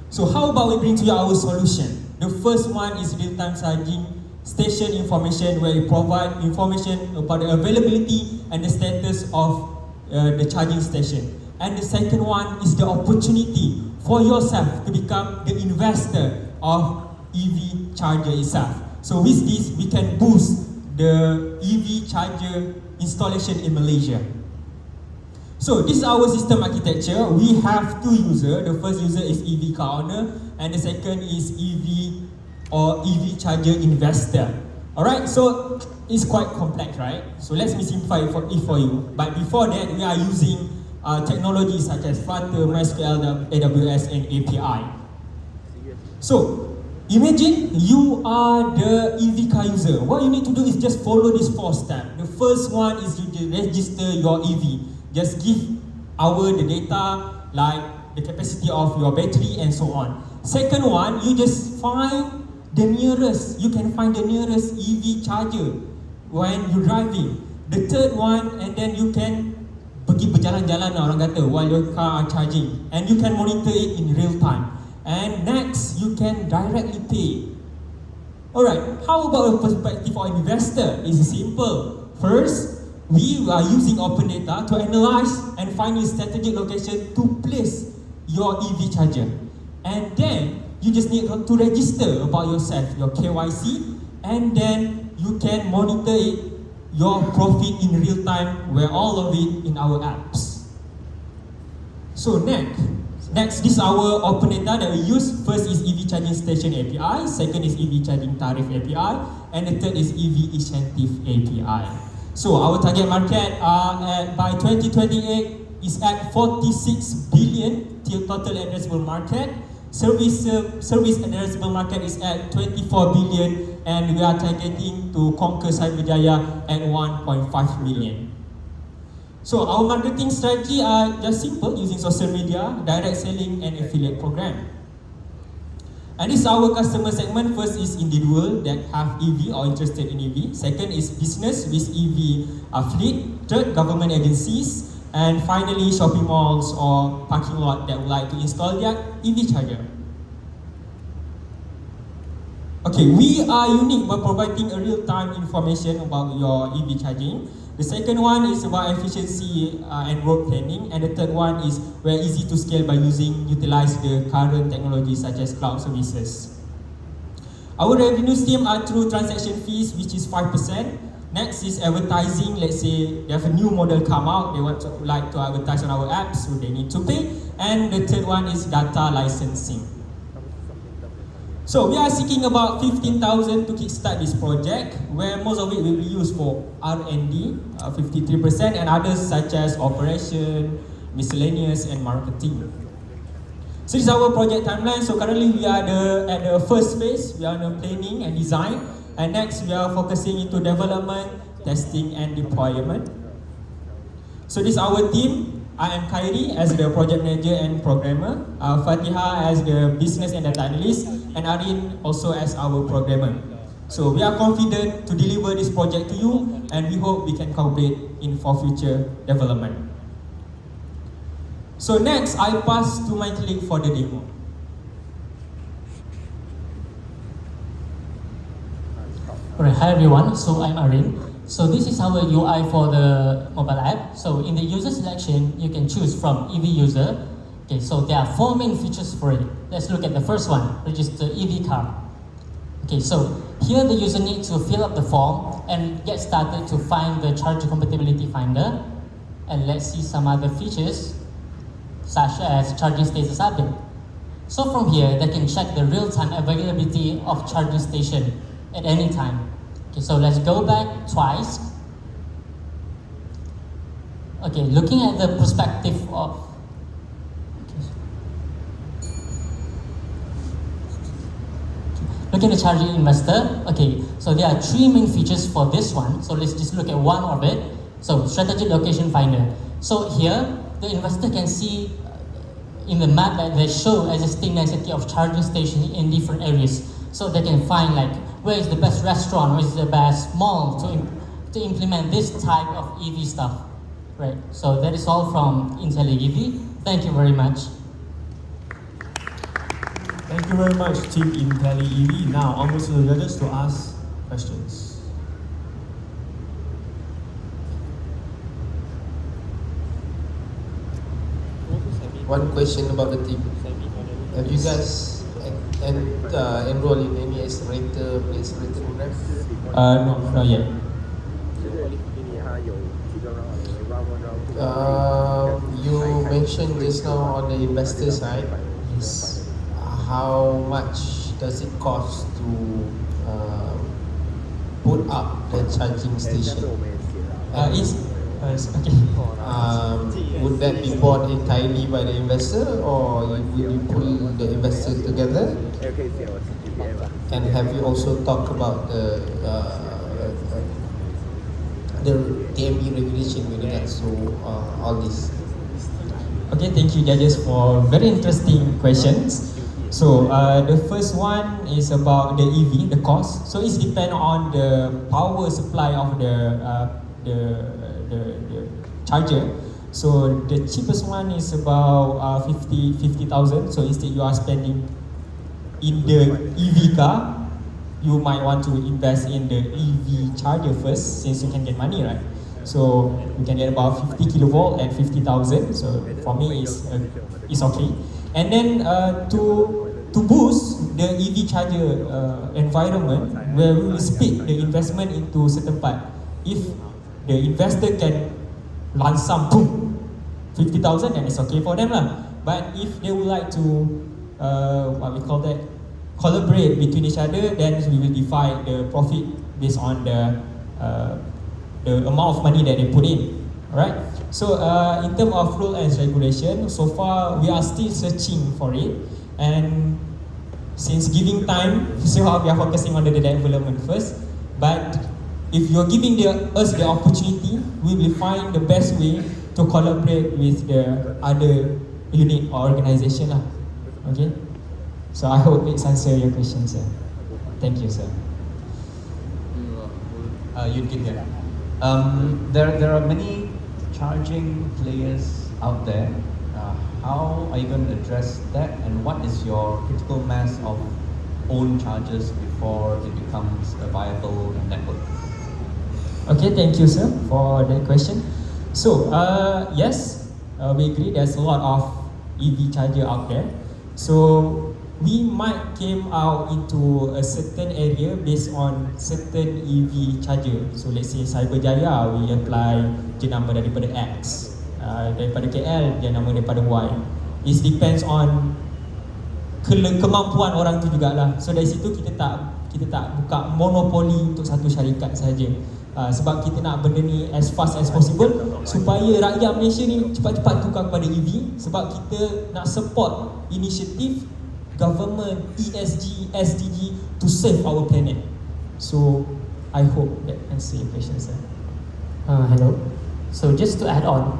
So how about we bring to you our solution? The first one is real-time charging station information, where we provide information about the availability and the status of the charging station. And the second one is the opportunity for yourself to become the investor of EV charger itself. So with this, we can boost the EV charger installation in Malaysia. So this is our system architecture. We have two users. The first user is EV car owner, and the second is EV or EV charger investor. Alright, so it's quite complex, right? So let me simplify it for you. But before that, we are using technologies such as Flutter, MySQL, AWS, and API. So, imagine you are the EV car user. What you need to do is just follow these 4 steps. The first one is you register your EV. Just give the data, like the capacity of your battery and so on. Second one, you just find the nearest. You can find the nearest EV charger when you're driving. The third one, and then you can pergi berjalan-jalan orang kata while your car are charging, and you can monitor it in real time. And next, you can directly pay. Alright, how about a perspective of investor? It's simple. First, we are using open data to analyze and find a strategic location to place your EV charger. And then, you just need to register about yourself, your KYC, and then you can monitor it, your profit in real time, where all of it in our apps. So Next, this is our open data that we use. First is EV charging station API, second is EV charging tariff API, and the third is EV incentive API. So our target market by 2028 is at 46 billion total addressable market. Service addressable market is at 24 billion, and we are targeting to conquer Cyberjaya at 1.5 million. So our marketing strategy are just simple, using social media, direct selling, and affiliate program. And this is our customer segment. First is individual that have EV or interested in EV. Second is business with EV fleet. Third, government agencies. And finally, shopping malls or parking lot that would like to install their EV charger. Okay, we are unique by providing a real-time information about your EV charging. The second one is about efficiency and road planning, and the third one is we're easy to scale by utilize the current technologies such as cloud services. Our revenue stream are through transaction fees, which is 5%. Next is advertising. Let's say they have a new model come out, they like to advertise on our apps, so they need to pay. And the third one is data licensing. So we are seeking about 15,000 to kickstart this project, where most of it will be used for R&D, 53%, and others such as operation, miscellaneous, and marketing. So this is our project timeline. So currently we are at the first phase. We are in the planning and design, and next we are focusing into development, testing, and deployment. So this is our team. I am Khairi as the project manager and programmer, Fatiha as the business and data analyst, and Arin also as our programmer. So we are confident to deliver this project to you, and we hope we can cooperate in for future development. So next, I pass to my colleague for the demo. Alright, hi everyone. So I'm Arin. So this is our UI for the mobile app. So in the user selection, you can choose from EV user. Okay, so there are 4 main features for it. Let's look at the first one, which is the EV car. Okay, so here the user needs to fill up the form and get started to find the charger compatibility finder. And let's see some other features, such as charging status update. So from here, they can check the real-time availability of charging station at any time. Okay, so let's go back twice. Okay, looking at the perspective of looking at the charging investor. Okay, so there are 3 main features for this one. So let's just look at one of it. So strategic location finder. So here, the investor can see in the map that they show existing density of charging stations in different areas. So they can find like where is the best restaurant, where is the best mall to implement this type of EV stuff. Right. So that is all from IntelliEV. Thank you very much. Thank you very much, Team IntelliEV. Now, onwards to the judges to ask questions. One question about the team. Have you guys enrolled in any accelerator program? No, not yet. You mentioned just now on the investor side. Yes. How much does it cost to put up the charging station? Okay. Would that be bought entirely by the investor, or will you pull the investors together? And have you also talked about the TMB regulation with regards to all this? Okay, thank you judges for very interesting questions. So the first one is about the EV, the cost. So it's depend on the power supply of the charger. So the cheapest one is about 50,000. So instead you are spending in the EV car, you might want to invest in the EV charger first, since you can get money, right? So you can get about 50 kilovolt and 50,000. So for me, it's okay. And then to boost the EV charger environment, where we will split the investment into certain part. If the investor can lump sum, boom, 50,000, then it's okay for them lah. But if they would like to, what we call that, collaborate between each other, then we will divide the profit based on the amount of money that they put in. Alright. So in terms of rule and regulation, so far we are still searching for it, and since giving time, so we are focusing on the development first. But if you're giving us the opportunity, we will find the best way to collaborate with the other unit or organization lah. Okay. So I hope it's answer your question, sir. Thank you, sir. You can get. There are many charging players out there. How are you going to address that, and what is your critical mass of own chargers before it becomes a viable network? Okay, thank you, sir, for that question. So, yes, we agree there's a lot of EV charger out there. So, we might came out into a certain area based on certain EV charger. So, let's say Cyberjaya, we apply jenama daripada X. Daripada KL, jenama daripada Y. It depends on kemampuan orang tu jugalah. So, dari situ kita tak buka monopoli untuk satu syarikat saja. Sebab kita nak benda ni as fast as possible supaya rakyat Malaysia ni cepat-cepat tukar kepada EV, sebab kita nak support inisiatif government ESG, SDG to save our planet. So I hope that answer your question, sir. Hello. So just to add on,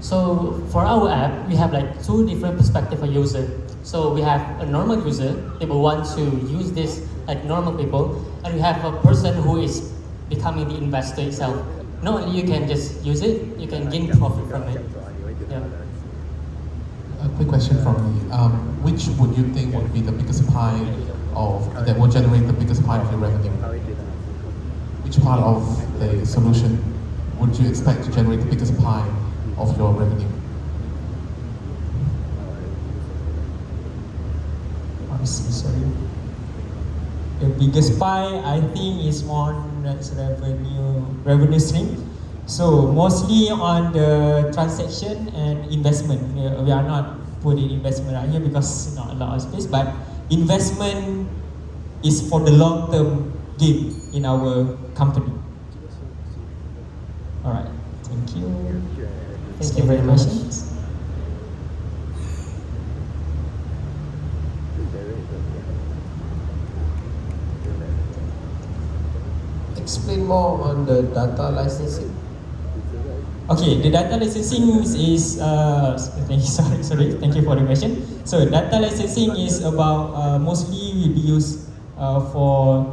so for our app, we have like 2 different perspectives for user. So we have a normal user, they will want to use this like normal people, and we have a person who is becoming the investor itself. Not only you can just use it, you can gain profit from it. Yeah. A quick question from me. Which would you think would be the biggest pie that will generate the biggest pie of your revenue? Which part of the solution would you expect to generate the biggest pie of your revenue? I'm so sorry. The biggest pie, I think, is on that's revenue stream. So mostly on the transaction and investment. We are not putting investment right here because not a lot of space, but investment is for the long-term gain in our company. All right, thank you. Thank you very much. Explain more on the data licensing. Okay, the data licensing is thank you for the question. So data licensing is about mostly will be used for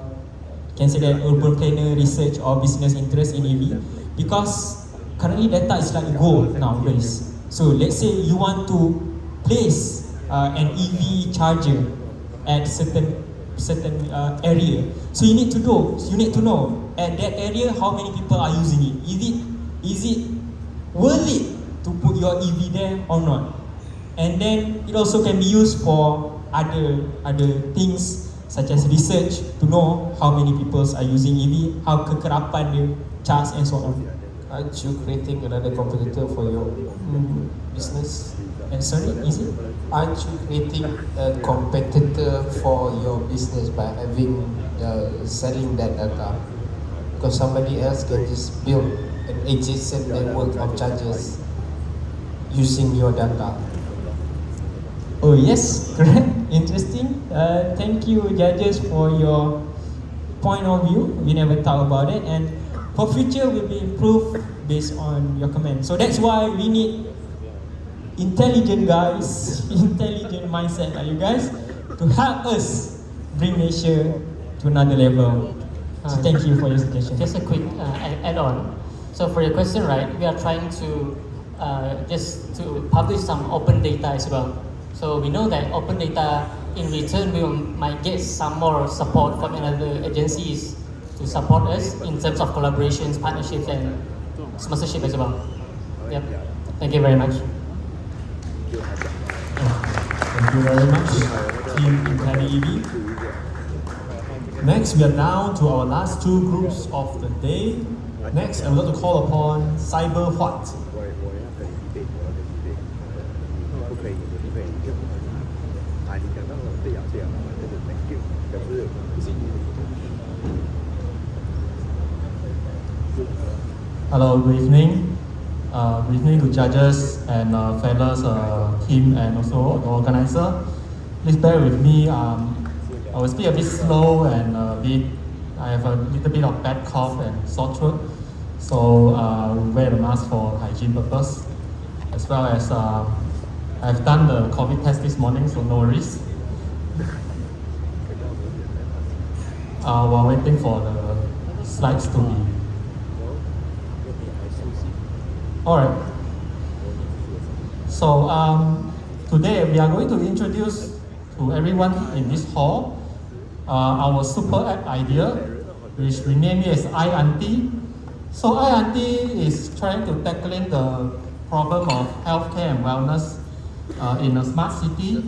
can say that urban planner research or business interest in EV, because currently data is like gold nowadays. So let's say you want to place an EV charger at certain area. So you need to know at that area how many people are using it. Is it worth it to put your EV there or not? And then it also can be used for other things such as research to know how many people are using EV, how kekerapan dia charge and so on. Aren't you creating another competitor for your business? Sorry, is it? Aren't you creating a competitor for your business by having selling that data? Because somebody else can just build an adjacent network of chargers using your data. Oh yes, correct. Interesting. Thank you, judges, for your point of view. We never thought about it, and for future will be improved based on your comment. So that's why we need intelligent guys, intelligent mindset like you guys, to help us bring Malaysia to another level. So thank you for your suggestion. Just a quick add-on. So for your question, right, we are trying to just to publish some open data as well. So we know that open data, in return, we might get some more support from another agencies to support us in terms of collaborations, partnerships, and sponsorship as well. Yep. Thank you very much. Thank you very much, Team IntelliEV. Next, we are down to our last two groups of the day. Next, I would like to call upon Cyber Huat. Hello, good evening. Good evening to judges and fellows team and also the organizer. Please bear with me. I will speak a bit slow and I have a little bit of bad cough and sore throat. So we wear the mask for hygiene purpose. As well as I've done the COVID test this morning, so no worries. While waiting for the slides to be. Alright. So today we are going to introduce to everyone in this hall our super app idea, which we name it as iAunty. So iAunty is trying to tackling the problem of healthcare and wellness in a smart city.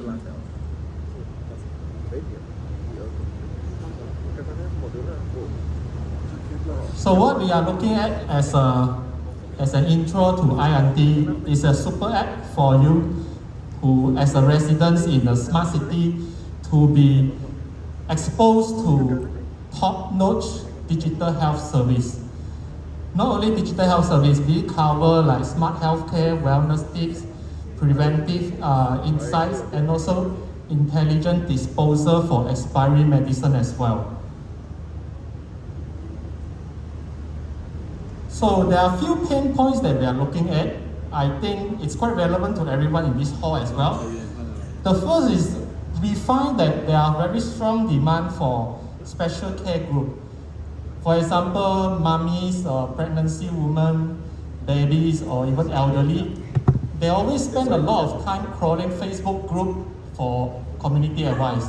So what we are looking at as an intro to iAunty is a super app for you who, as a resident in a smart city, to be exposed to top-notch digital health service. Not only digital health service, we cover like smart healthcare, wellness tips, preventive insights, and also intelligent disposal for expiry medicine as well. So there are a few pain points that we are looking at. I think it's quite relevant to everyone in this hall as well. The first is we find that there are very strong demand for special care group. For example, mummies, pregnancy women, babies, or even elderly, they always spend a lot of time crawling Facebook group for community advice.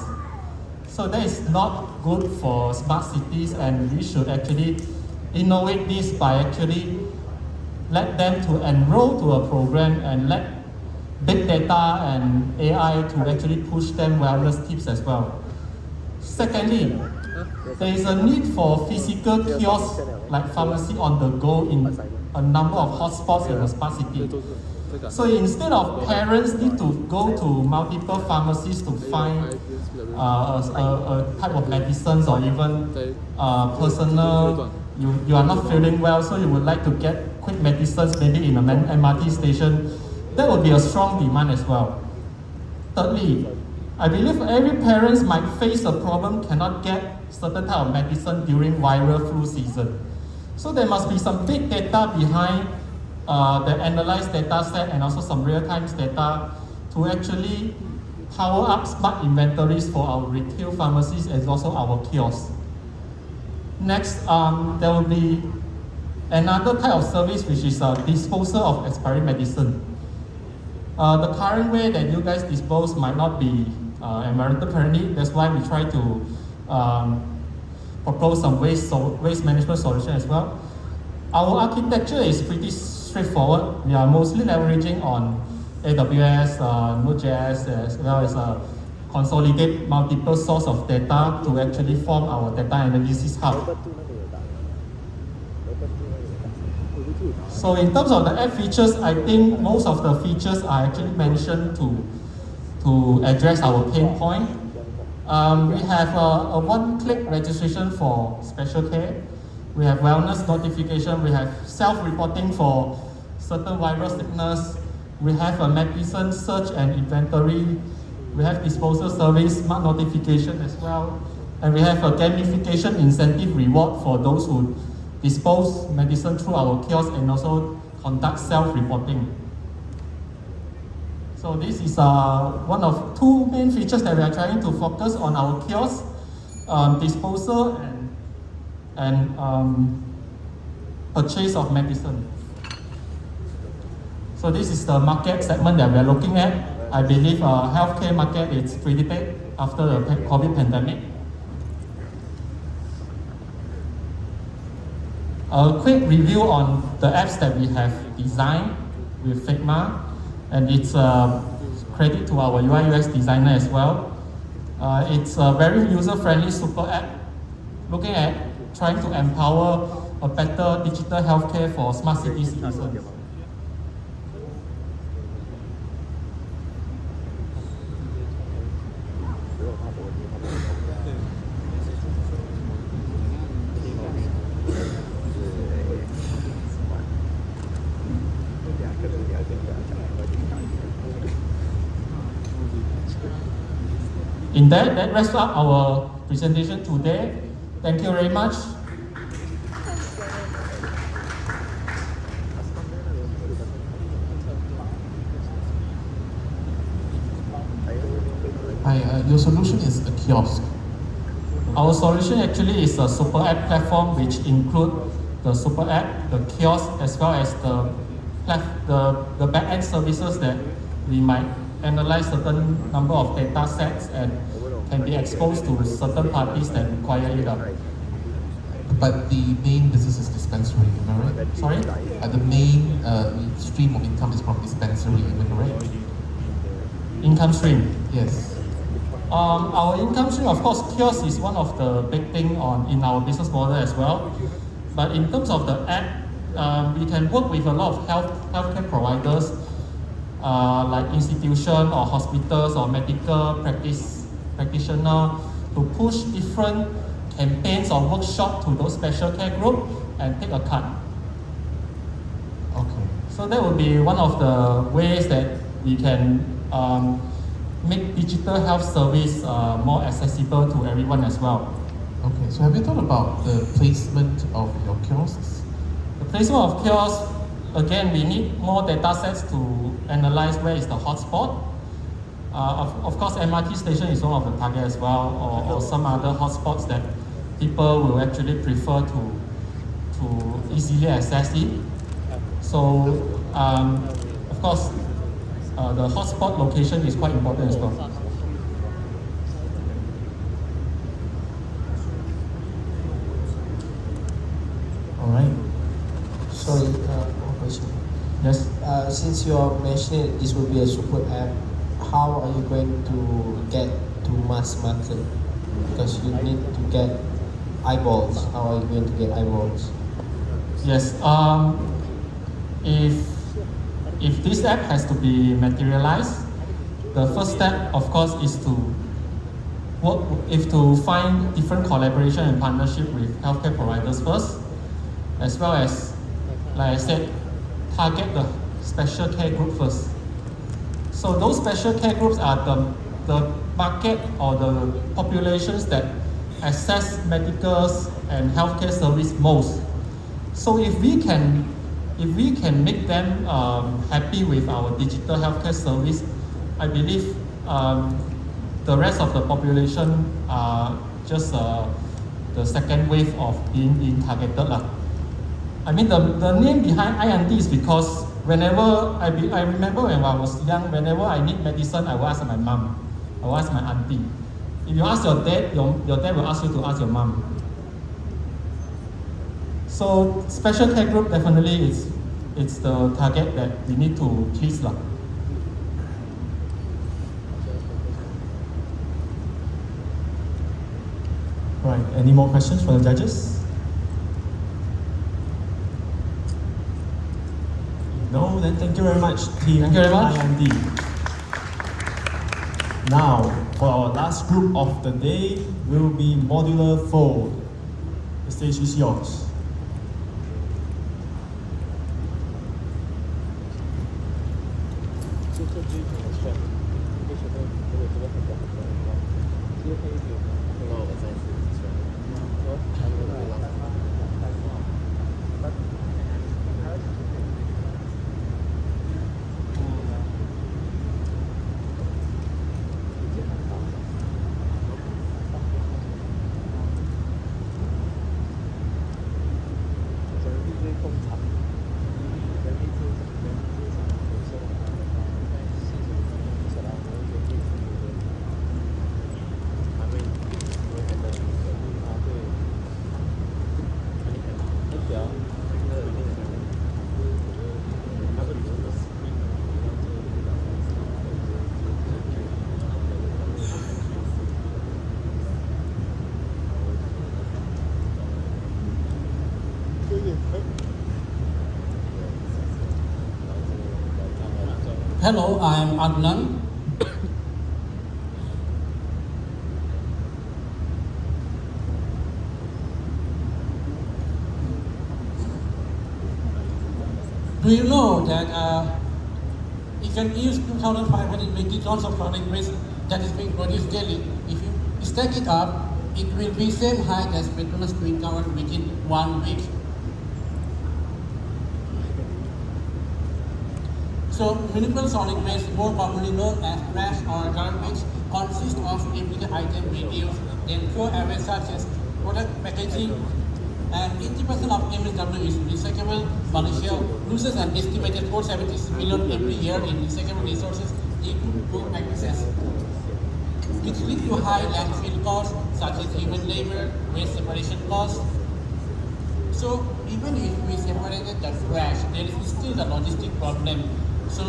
So that is not good for smart cities, and we should actually innovate this by actually let them to enroll to a program and let big data and AI to actually push them wellness tips as well. Secondly, there is a need for physical kiosks like pharmacy on the go in a number of hotspots in a smart city. So instead of parents need to go to multiple pharmacies to find a type of medicines or even personal, you are not feeling well, so you would like to get quick medicines maybe in an MRT station, that would be a strong demand as well. Thirdly, I believe every parent might face a problem cannot get certain type of medicine during viral flu season. So there must be some big data behind the analyzed data set and also some real-time data to actually power up smart inventories for our retail pharmacies and also our kiosks. Next, there will be another type of service which is disposal of expiry medicine. The current way that you guys dispose might not be environmental friendly. That's why we try to propose some waste management solution as well. Our architecture is pretty straightforward. We are mostly leveraging on AWS, Node.js, as well as consolidate multiple source of data to actually form our data analysis hub. So in terms of the app features, I think most of the features are actually mentioned to address our pain point. We have a one-click registration for special care. We have wellness notification. We have self-reporting for certain viral sickness. We have a medicine search and inventory. We have disposal service, smart notification as well. And we have a gamification incentive reward for those who dispose medicine through our kiosk and also conduct self-reporting. So this is one of two main features that we are trying to focus on our kiosk, disposal and purchase of medicine. So this is the market segment that we are looking at. I believe healthcare market is pretty big after the COVID pandemic. A quick review on the apps that we have designed with Figma, and it's credit to our UI UX designer as well. It's a very user-friendly super app, looking at trying to empower a better digital healthcare for smart city citizens. In that wraps up our presentation today. Thank you very much. Hi, your solution is a kiosk. Our solution actually is a super app platform which include the super app, the kiosk, as well as the back-end services that we might analyze certain number of data sets and can be exposed to certain parties that require it. But the main business is dispensary, am I right? Sorry? The main stream of income is from dispensary, am I correct? Income stream? Yes. Our income stream, of course, kiosk is one of the big thing in our business model as well. But in terms of the app, we can work with a lot of healthcare providers, like institution or hospitals or medical practitioner to push different campaigns or workshop to those special care group and take a cut. Okay. So that would be one of the ways that we can make digital health service more accessible to everyone as well. Okay, so have you thought about the placement of your kiosks? The placement of kiosks, again, we need more data sets to analyze where is the hotspot. Of course, MRT station is one of the target as well, or some other hotspots that people will actually prefer to easily access it. So, of course, the hotspot location is quite important as well. All right. Sorry, one question. Yes. Since you are mentioning this will be a super app, how are you going to get to mass market? Because you need to get eyeballs. How are you going to get eyeballs? Yes. If this app has to be materialized, the first step, of course, is to find different collaboration and partnership with healthcare providers first, as well as, like I said, target the special care group first. So those special care groups are the market or the populations that access medical and healthcare service most. So if we can make them happy with our digital healthcare service, I believe the rest of the population are just the second wave of being targeted lah. I mean the name behind I&D is because whenever I remember when I was young, whenever I need medicine, I will ask my mom, I will ask my auntie. If you ask your dad, your dad will ask you to ask your mom. So special care group definitely it's the target that we need to please lah. Right. Any more questions from the judges? No, then thank you very much, team. Thank you very much. I&D. Now, for our last group of the day will be Modular Fold. The stage is yours. Hello, I'm Adnan. Do you know that you can use 2,500 metric tons of solid waste that is being produced daily? If you stack it up, it will be same height as Petronas Twin Tower within 1 week. So, municipal solid waste, more commonly known as trash or garbage, consists of everyday items reduced, then throw away such as product packaging, and 80% of MSW is recyclable. Malaysia loses an estimated 476 million every year in recyclable resources due to poor practices, which lead to high landfill costs such as human labor, waste separation costs. So, even if we separated the trash, there is still the logistic problem. So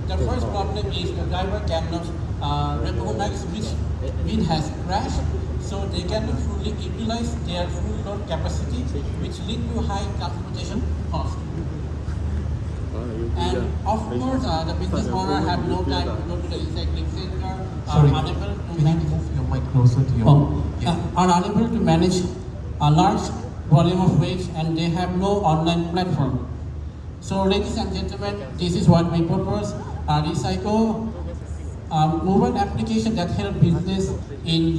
the first problem is the driver cannot recognize which bin has crashed, so they cannot fully utilize their full load capacity, which lead to high transportation costs. And of course, the business owner have no time to go to the recycling center, are unable to manage. Move your mic closer to your. Are unable to manage a large volume of waste, and they have no online platform. So, ladies and gentlemen, this is what we propose: recycle, mobile application that help business in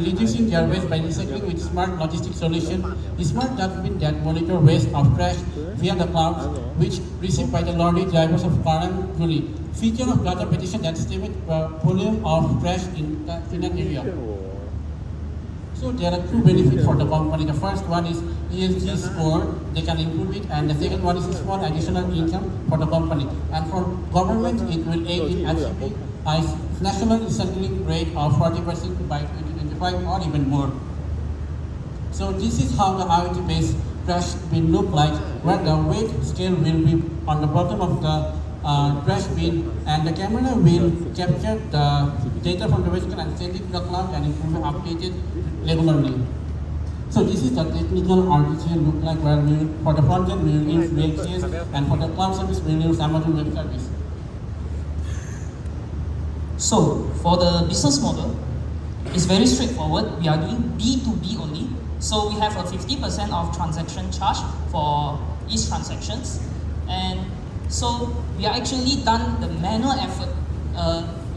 reducing their waste by recycling with smart logistic solution. Smart dustbin that monitor waste of trash via the clouds, which received by the lorry drivers of currently. Feature of data petition that estimate volume of trash in an area. So there are two benefits for the company. The first one is ESG score, they can improve it, and the second one is a small additional income for the company. And for government, it will aid in achieving a national recycling rate of 40% by 2025 or even more. So this is how the IoT-based trash bin look like, where the weight scale will be on the bottom of the trash bin, and the camera will capture the data from the vehicle and send it to the cloud, and it will be updated regularly. So this is the technical architecture look like, where for the front end we will use React.js, and for the cloud service we will use Amazon Web Service. So for the business model, it's very straightforward. We are doing B2B only. So we have a 50% of transaction charge for each transactions. And so we are actually done the manual effort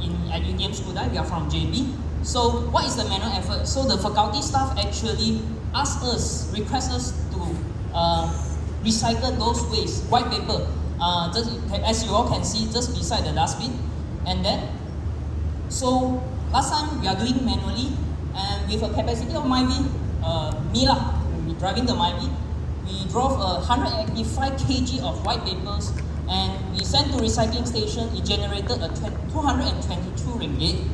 in Educam School. We are from JB. So what is the manual effort? So the faculty staff actually request us to recycle those waste, white paper, just, as you all can see, just beside the dustbin. And then, so last time we are doing manually, and with a capacity of driving the Myvi, we drove 185 kg of white papers, and we sent to recycling station. It generated a 222 ringgit.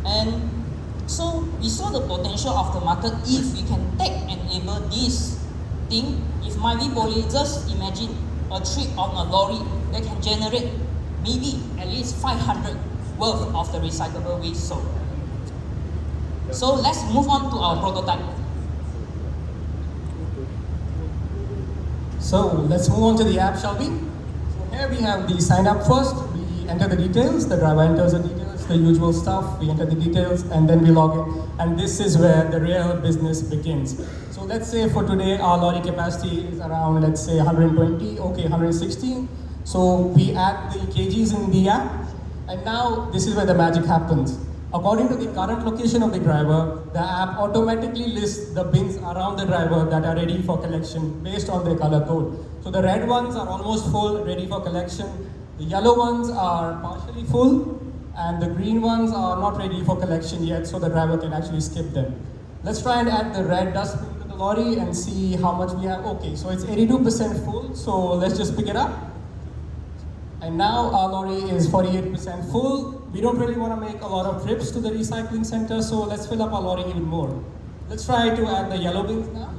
And so we saw the potential of the market if we can tech-enable this thing. If Myvi Poly, just imagine a trip on a lorry that can generate maybe at least 500 worth of the recyclable waste. So let's move on to our prototype. So let's move on to the app, shall we? So here we have the sign up first. We enter the details, the driver enters the details, the usual stuff. We enter the details and then we log in. And this is where the real business begins. So let's say for today our lorry capacity is around, let's say 120, okay, 160. So we add the kgs in the app, and now this is where the magic happens. According to the current location of the driver, the app automatically lists the bins around the driver that are ready for collection based on their color code. So the red ones are almost full, ready for collection. The yellow ones are partially full, and the green ones are not ready for collection yet, so the driver can actually skip them. Let's try and add the red dustbin to the lorry and see how much we have. Okay, so it's 82% full, so let's just pick it up. And now our lorry is 48% full. We don't really want to make a lot of trips to the recycling center, so let's fill up our lorry even more. Let's try to add the yellow bins now.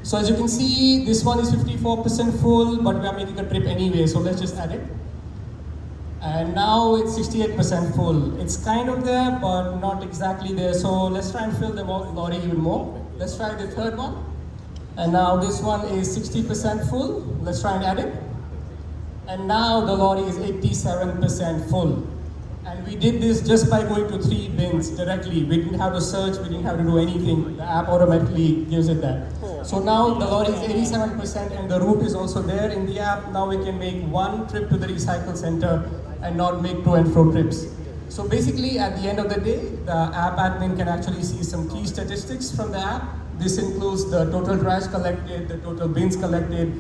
So as you can see, this one is 54% full, but we are making a trip anyway, so let's just add it. And now it's 68% full. It's kind of there, but not exactly there, so let's try and fill the lorry even more. Let's try the third one. And now this one is 60% full. Let's try and add it. And now the lorry is 87% full. And we did this just by going to 3 bins directly. We didn't have to search, we didn't have to do anything. The app automatically gives it that. So now the lorry is 87% and the route is also there in the app. Now we can make one trip to the recycle center and not make to and fro trips. So basically at the end of the day, the app admin can actually see some key statistics from the app. This includes the total trash collected, the total bins collected,